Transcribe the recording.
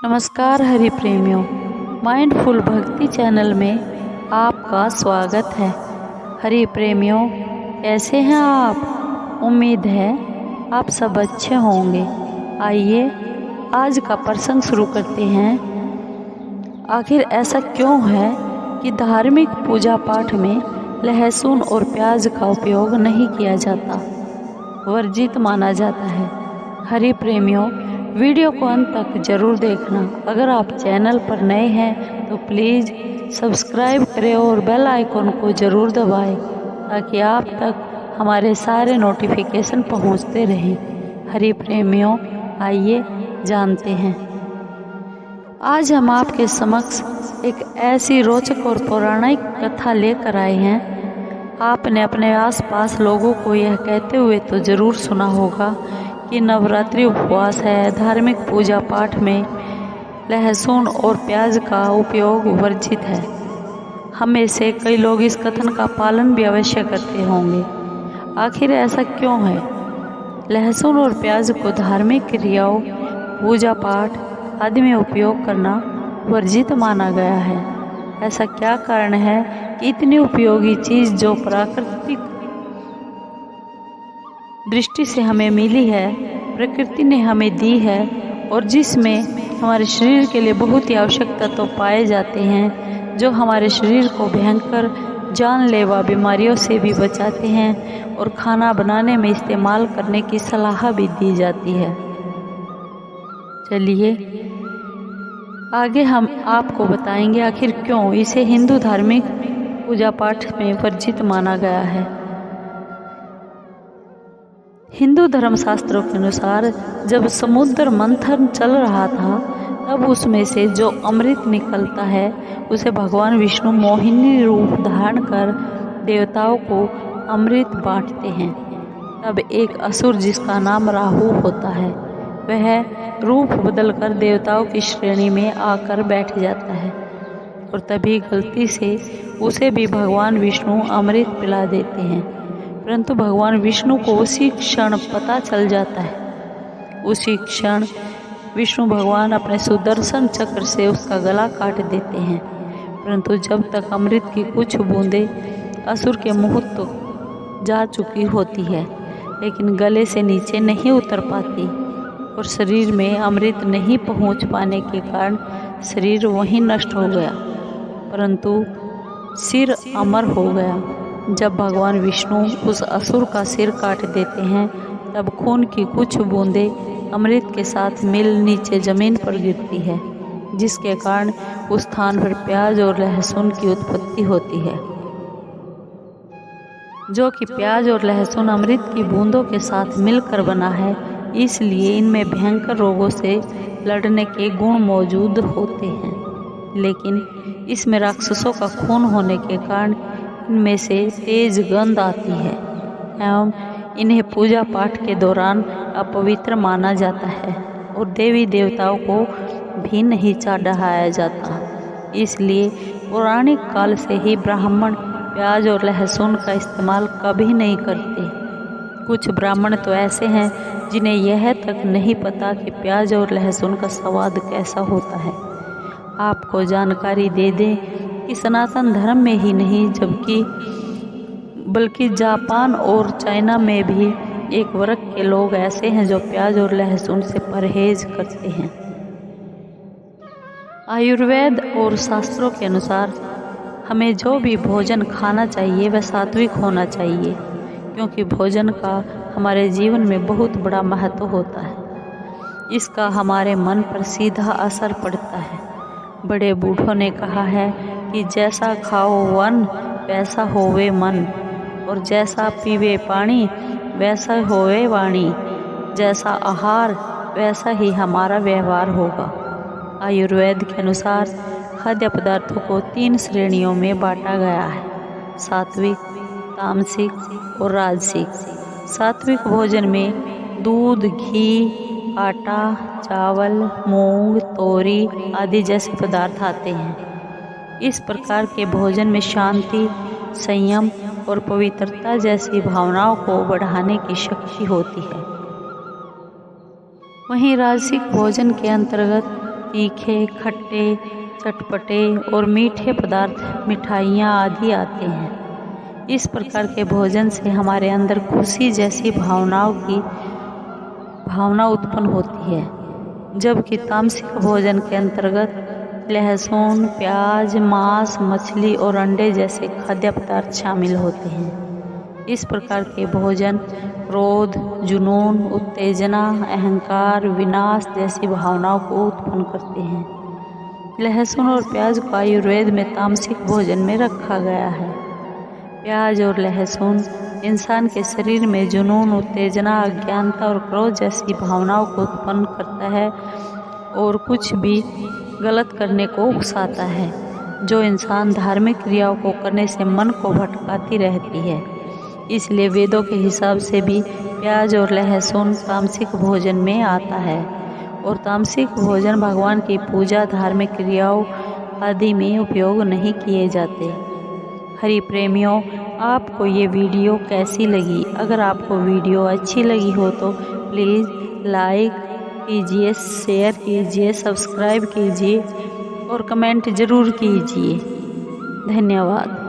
नमस्कार हरि प्रेमियों, माइंडफुल भक्ति चैनल में आपका स्वागत है। हरि प्रेमियों, कैसे हैं आप? उम्मीद है आप सब अच्छे होंगे। आइए आज का प्रसंग शुरू करते हैं। आखिर ऐसा क्यों है कि धार्मिक पूजा पाठ में लहसुन और प्याज का उपयोग नहीं किया जाता, वर्जित माना जाता है? हरि प्रेमियों, वीडियो को अंत तक जरूर देखना। अगर आप चैनल पर नए हैं तो प्लीज़ सब्सक्राइब करें और बेल आइकन को ज़रूर दबाएं ताकि आप तक हमारे सारे नोटिफिकेशन पहुंचते रहें। हरि प्रेमियों, आइए जानते हैं। आज हम आपके समक्ष एक ऐसी रोचक और पौराणिक कथा लेकर आए हैं। आपने अपने आसपास लोगों को यह कहते हुए तो ज़रूर सुना होगा कि नवरात्रि उपवास है, धार्मिक पूजा पाठ में लहसुन और प्याज का उपयोग वर्जित है। हम में से कई लोग इस कथन का पालन भी अवश्य करते होंगे। आखिर ऐसा क्यों है? लहसुन और प्याज को धार्मिक क्रियाओं, पूजा पाठ आदि में उपयोग करना वर्जित माना गया है। ऐसा क्या कारण है कि इतनी उपयोगी चीज़ जो प्राकृतिक दृष्टि से हमें मिली है, प्रकृति ने हमें दी है और जिसमें हमारे शरीर के लिए बहुत ही आवश्यक तत्व पाए जाते हैं, जो हमारे शरीर को भयंकर जानलेवा बीमारियों से भी बचाते हैं और खाना बनाने में इस्तेमाल करने की सलाह भी दी जाती है। चलिए आगे हम आपको बताएंगे आखिर क्यों इसे हिंदू धार्मिक पूजा पाठ में वर्जित माना गया है। हिंदू धर्मशास्त्रों के अनुसार जब समुद्र मंथन चल रहा था, तब उसमें से जो अमृत निकलता है उसे भगवान विष्णु मोहिनी रूप धारण कर देवताओं को अमृत बांटते हैं। तब एक असुर जिसका नाम राहु होता है, वह रूप बदलकर देवताओं की श्रेणी में आकर बैठ जाता है और तभी गलती से उसे भी भगवान विष्णु अमृत पिला देते हैं। परंतु भगवान विष्णु को उसी क्षण पता चल जाता है। उसी क्षण विष्णु भगवान अपने सुदर्शन चक्र से उसका गला काट देते हैं। परंतु जब तक अमृत की कुछ बूंदें असुर के मुंह तक जा चुकी होती है, लेकिन गले से नीचे नहीं उतर पाती और शरीर में अमृत नहीं पहुंच पाने के कारण शरीर वहीं नष्ट हो गया, परंतु सिर अमर हो गया। जब भगवान विष्णु उस असुर का सिर काट देते हैं, तब खून की कुछ बूंदें अमृत के साथ मिल नीचे जमीन पर गिरती है, जिसके कारण उस स्थान पर प्याज और लहसुन की उत्पत्ति होती है। जो कि प्याज और लहसुन अमृत की बूंदों के साथ मिलकर बना है, इसलिए इनमें भयंकर रोगों से लड़ने के गुण मौजूद होते हैं। लेकिन इसमें राक्षसों का खून होने के कारण इनमें से तेज गंध आती है एवं इन्हें पूजा पाठ के दौरान अपवित्र माना जाता है और देवी देवताओं को भी नहीं चढ़ाया जाता। इसलिए पौराणिक काल से ही ब्राह्मण प्याज और लहसुन का इस्तेमाल कभी नहीं करते। कुछ ब्राह्मण तो ऐसे हैं जिन्हें यह तक नहीं पता कि प्याज और लहसुन का स्वाद कैसा होता है। आपको जानकारी दे दें कि सनातन धर्म में ही नहीं बल्कि जापान और चाइना में भी एक वर्ग के लोग ऐसे हैं जो प्याज और लहसुन से परहेज करते हैं। आयुर्वेद और शास्त्रों के अनुसार हमें जो भी भोजन खाना चाहिए वह सात्विक होना चाहिए, क्योंकि भोजन का हमारे जीवन में बहुत बड़ा महत्व होता है। इसका हमारे मन पर सीधा असर पड़ता है। बड़े बूढ़ों ने कहा है कि जैसा खाओ वन वैसा होवे मन, और जैसा पीवे पानी वैसा होवे वाणी, जैसा आहार वैसा ही हमारा व्यवहार होगा। आयुर्वेद के अनुसार खाद्य पदार्थों को 3 श्रेणियों में बांटा गया है: सात्विक, तामसिक और राजसिक। सात्विक भोजन में दूध, घी, आटा, चावल, मूंग, तोरी आदि जैसे पदार्थ आते हैं। इस प्रकार के भोजन में शांति, संयम और पवित्रता जैसी भावनाओं को बढ़ाने की शक्ति होती है। वहीं राजसिक भोजन के अंतर्गत तीखे, खट्टे, चटपटे और मीठे पदार्थ, मिठाइयाँ आदि आते हैं। इस प्रकार के भोजन से हमारे अंदर खुशी जैसी भावना उत्पन्न होती है, जबकि तामसिक भोजन के अंतर्गत लहसुन, प्याज, मांस, मछली और अंडे जैसे खाद्य पदार्थ शामिल होते हैं। इस प्रकार के भोजन क्रोध, जुनून, उत्तेजना, अहंकार, विनाश जैसी भावनाओं को उत्पन्न करते हैं। लहसुन और प्याज को आयुर्वेद में तामसिक भोजन में रखा गया है। प्याज और लहसुन इंसान के शरीर में जुनून, उत्तेजना, अज्ञानता और क्रोध जैसी भावनाओं को उत्पन्न करता है और कुछ भी गलत करने को उकसाता है, जो इंसान धार्मिक क्रियाओं को करने से मन को भटकाती रहती है। इसलिए वेदों के हिसाब से भी प्याज और लहसुन तामसिक भोजन में आता है और तामसिक भोजन भगवान की पूजा, धार्मिक क्रियाओं आदि में उपयोग नहीं किए जाते। हरि प्रेमियों, आपको ये वीडियो कैसी लगी? अगर आपको वीडियो अच्छी लगी हो तो प्लीज़ लाइक कीजिए, शेयर कीजिए, सब्सक्राइब कीजिए और कमेंट ज़रूर कीजिए। धन्यवाद।